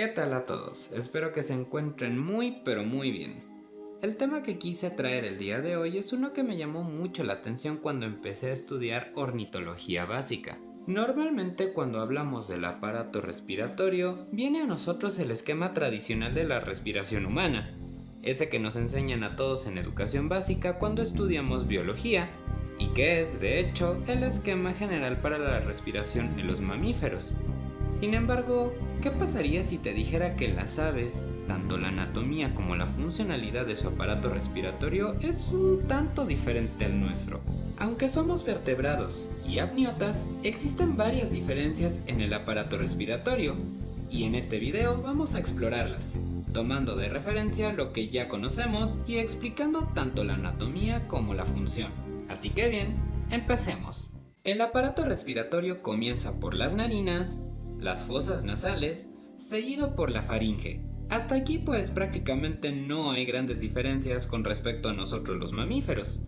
¿Qué tal a todos? Espero que se encuentren muy pero muy bien. El tema que quise traer el día de hoy es uno que me llamó mucho la atención cuando empecé a estudiar ornitología básica. Normalmente cuando hablamos del aparato respiratorio, viene a nosotros el esquema tradicional de la respiración humana, ese que nos enseñan a todos en educación básica cuando estudiamos biología, y que es, de hecho, el esquema general para la respiración en los mamíferos. Sin embargo, ¿qué pasaría si te dijera que en las aves, tanto la anatomía como la funcionalidad de su aparato respiratorio es un tanto diferente al nuestro? Aunque somos vertebrados y amniotas, existen varias diferencias en el aparato respiratorio, y en este video vamos a explorarlas, tomando de referencia lo que ya conocemos y explicando tanto la anatomía como la función. Así que bien, empecemos. El aparato respiratorio comienza por las narinas, las fosas nasales, seguido por la faringe. Hasta aquí pues prácticamente no hay grandes diferencias con respecto a nosotros los mamíferos,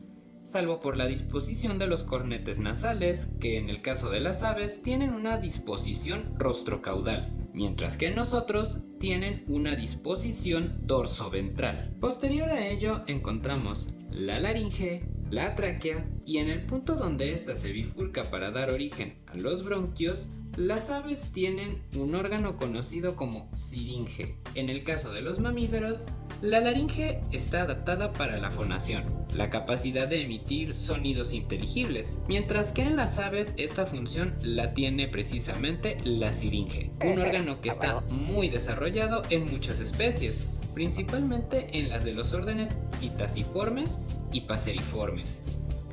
salvo por la disposición de los cornetes nasales, que en el caso de las aves tienen una disposición rostrocaudal, mientras que nosotros tienen una disposición dorsoventral. Posterior a ello encontramos la laringe, la tráquea, y en el punto donde ésta se bifurca para dar origen a los bronquios, las aves tienen un órgano conocido como siringe. En el caso de los mamíferos, la laringe está adaptada para la fonación, la capacidad de emitir sonidos inteligibles, mientras que en las aves esta función la tiene precisamente la siringe, un órgano que está muy desarrollado en muchas especies, principalmente en las de los órdenes citasiformes y paseriformes,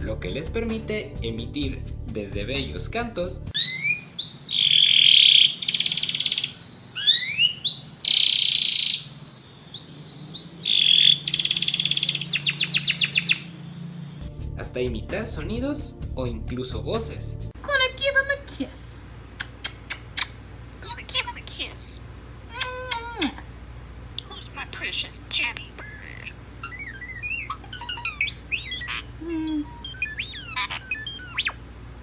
lo que les permite emitir desde bellos cantos hasta imitar sonidos o incluso voces. Gonna give him a kiss. Gonna give him a kiss. Who's my precious Jenny bird?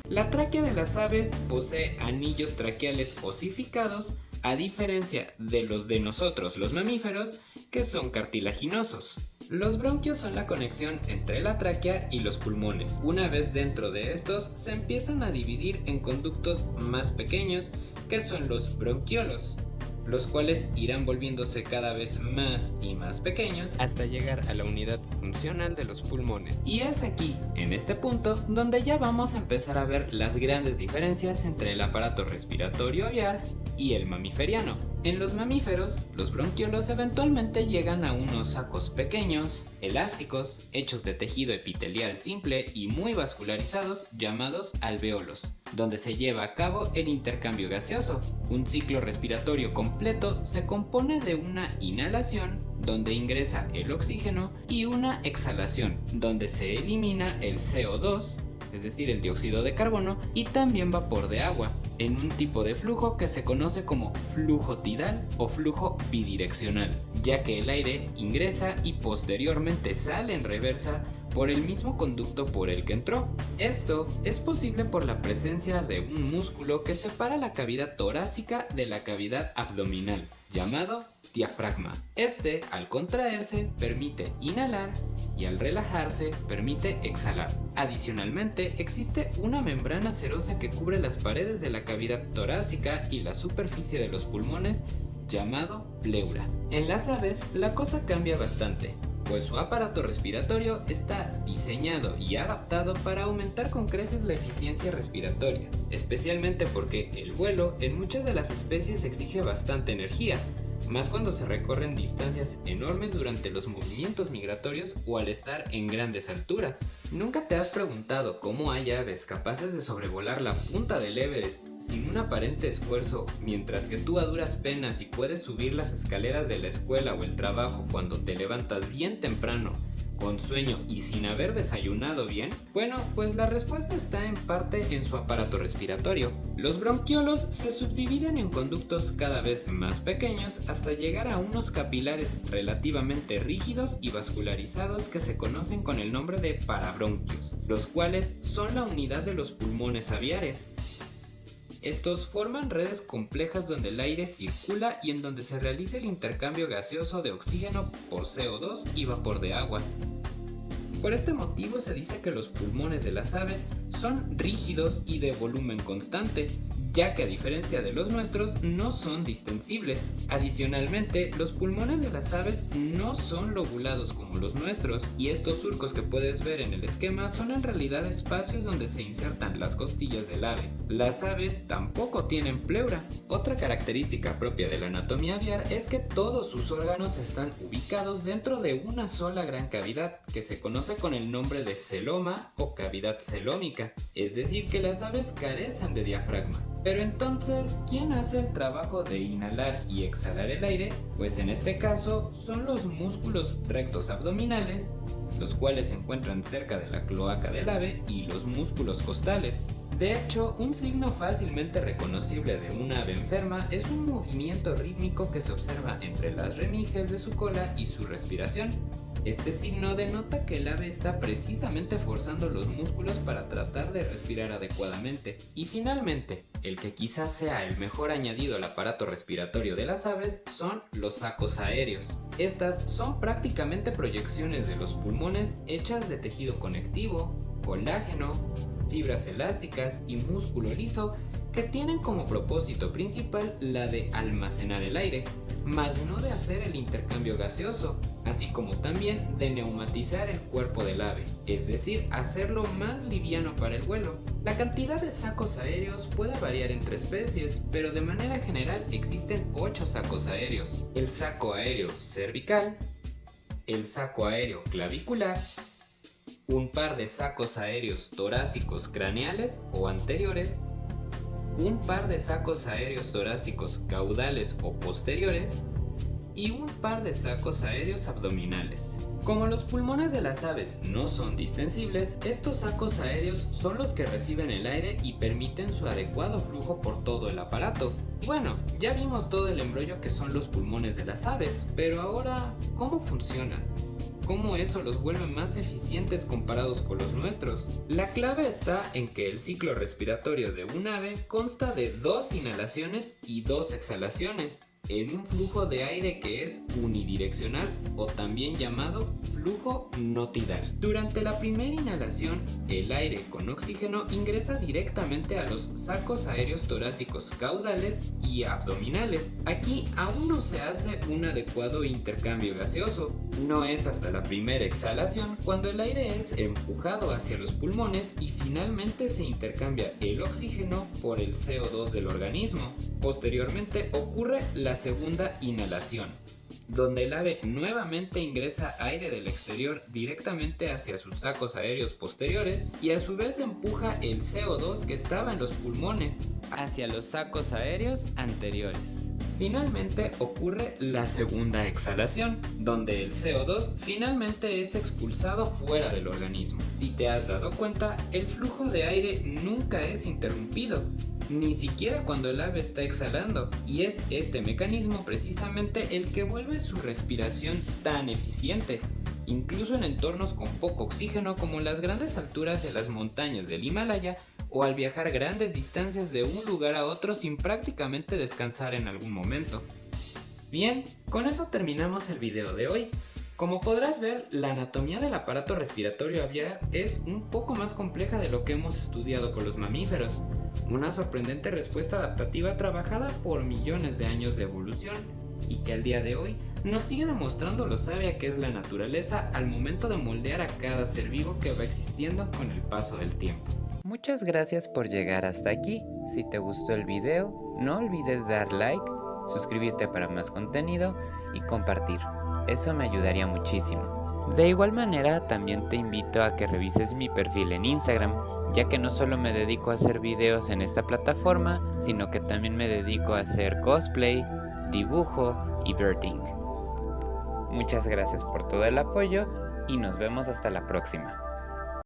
La tráquea de las aves posee anillos traqueales osificados, a diferencia de los de nosotros los mamíferos, que son cartilaginosos. Los bronquios son la conexión entre la tráquea y los pulmones. Una vez dentro de estos, se empiezan a dividir en conductos más pequeños, que son los bronquiolos, los cuales irán volviéndose cada vez más y más pequeños hasta llegar a la unidad funcional de los pulmones. Y es aquí, en este punto, donde ya vamos a empezar a ver las grandes diferencias entre el aparato respiratorio aviar y el mamiferiano. En los mamíferos, los bronquiolos eventualmente llegan a unos sacos pequeños, elásticos, hechos de tejido epitelial simple y muy vascularizados, llamados alveolos, donde se lleva a cabo el intercambio gaseoso. Un ciclo respiratorio completo se compone de una inhalación, donde ingresa el oxígeno, y una exhalación, donde se elimina el CO2, es decir, el dióxido de carbono, y también vapor de agua, en un tipo de flujo que se conoce como flujo tidal o flujo bidireccional, ya que el aire ingresa y posteriormente sale en reversa por el mismo conducto por el que entró. Esto es posible por la presencia de un músculo que separa la cavidad torácica de la cavidad abdominal, llamado diafragma. Este, al contraerse, permite inhalar y al relajarse, permite exhalar. Adicionalmente, existe una membrana serosa que cubre las paredes de la cavidad torácica y la superficie de los pulmones, llamado pleura. En las aves, la cosa cambia bastante, pues su aparato respiratorio está diseñado y adaptado para aumentar con creces la eficiencia respiratoria, especialmente porque el vuelo en muchas de las especies exige bastante energía, más cuando se recorren distancias enormes durante los movimientos migratorios o al estar en grandes alturas. ¿Nunca te has preguntado cómo hay aves capaces de sobrevolar la punta del Everest sin un aparente esfuerzo, mientras que tú a duras penas y puedes subir las escaleras de la escuela o el trabajo cuando te levantas bien temprano, con sueño y sin haber desayunado bien? Bueno, pues la respuesta está en parte en su aparato respiratorio. Los bronquiolos se subdividen en conductos cada vez más pequeños hasta llegar a unos capilares relativamente rígidos y vascularizados que se conocen con el nombre de parabronquios, los cuales son la unidad de los pulmones aviares. Estos forman redes complejas donde el aire circula y en donde se realiza el intercambio gaseoso de oxígeno por CO2 y vapor de agua. Por este motivo se dice que los pulmones de las aves son rígidos y de volumen constante, ya que a diferencia de los nuestros no son distensibles. Adicionalmente, los pulmones de las aves no son lobulados como los nuestros, y estos surcos que puedes ver en el esquema son en realidad espacios donde se insertan las costillas del ave. Las aves tampoco tienen pleura. Otra característica propia de la anatomía aviar es que todos sus órganos están ubicados dentro de una sola gran cavidad, que se conoce con el nombre de celoma o cavidad celómica, es decir que las aves carecen de diafragma. Pero entonces, ¿quién hace el trabajo de inhalar y exhalar el aire? Pues en este caso son los músculos rectos abdominales, los cuales se encuentran cerca de la cloaca del ave, y los músculos costales. De hecho, un signo fácilmente reconocible de una ave enferma es un movimiento rítmico que se observa entre las remiges de su cola y su respiración. Este signo denota que el ave está precisamente forzando los músculos para tratar de respirar adecuadamente. Y finalmente, el que quizás sea el mejor añadido al aparato respiratorio de las aves son los sacos aéreos. Estas son prácticamente proyecciones de los pulmones hechas de tejido conectivo, colágeno, fibras elásticas y músculo liso, que tienen como propósito principal la de almacenar el aire, mas no de hacer el intercambio gaseoso, así como también de neumatizar el cuerpo del ave, es decir, hacerlo más liviano para el vuelo. La cantidad de sacos aéreos puede variar entre especies, pero de manera general existen 8 sacos aéreos: el saco aéreo cervical, el saco aéreo clavicular, un par de sacos aéreos torácicos craneales o anteriores, un par de sacos aéreos torácicos caudales o posteriores y un par de sacos aéreos abdominales. Como los pulmones de las aves no son distensibles, estos sacos aéreos son los que reciben el aire y permiten su adecuado flujo por todo el aparato. Y bueno, ya vimos todo el embrollo que son los pulmones de las aves, pero ahora, ¿cómo funcionan? ¿Cómo eso los vuelve más eficientes comparados con los nuestros? La clave está en que el ciclo respiratorio de un ave consta de 2 inhalaciones y 2 exhalaciones, en un flujo de aire que es unidireccional o también llamado flujo no tidal. Durante la primera inhalación, el aire con oxígeno ingresa directamente a los sacos aéreos torácicos caudales y abdominales. Aquí aún no se hace un adecuado intercambio gaseoso. No es hasta la primera exhalación cuando el aire es empujado hacia los pulmones y finalmente se intercambia el oxígeno por el CO2 del organismo. Posteriormente ocurre la segunda inhalación, donde el ave nuevamente ingresa aire del exterior directamente hacia sus sacos aéreos posteriores y a su vez empuja el CO2 que estaba en los pulmones hacia los sacos aéreos anteriores. Finalmente ocurre la segunda exhalación, donde el CO2 finalmente es expulsado fuera del organismo. Si te has dado cuenta, el flujo de aire nunca es interrumpido, ni siquiera cuando el ave está exhalando, y es este mecanismo precisamente el que vuelve su respiración tan eficiente, incluso en entornos con poco oxígeno como las grandes alturas de las montañas del Himalaya o al viajar grandes distancias de un lugar a otro sin prácticamente descansar en algún momento. Bien, con eso terminamos el video de hoy. Como podrás ver, la anatomía del aparato respiratorio aviar es un poco más compleja de lo que hemos estudiado con los mamíferos, una sorprendente respuesta adaptativa trabajada por millones de años de evolución y que al día de hoy nos sigue demostrando lo sabia que es la naturaleza al momento de moldear a cada ser vivo que va existiendo con el paso del tiempo. Muchas gracias por llegar hasta aquí. Si te gustó el video, no olvides dar like, suscribirte para más contenido y compartir. Eso me ayudaría muchísimo. De igual manera, también te invito a que revises mi perfil en Instagram, ya que no solo me dedico a hacer videos en esta plataforma, sino que también me dedico a hacer cosplay, dibujo y birding. Muchas gracias por todo el apoyo y nos vemos hasta la próxima.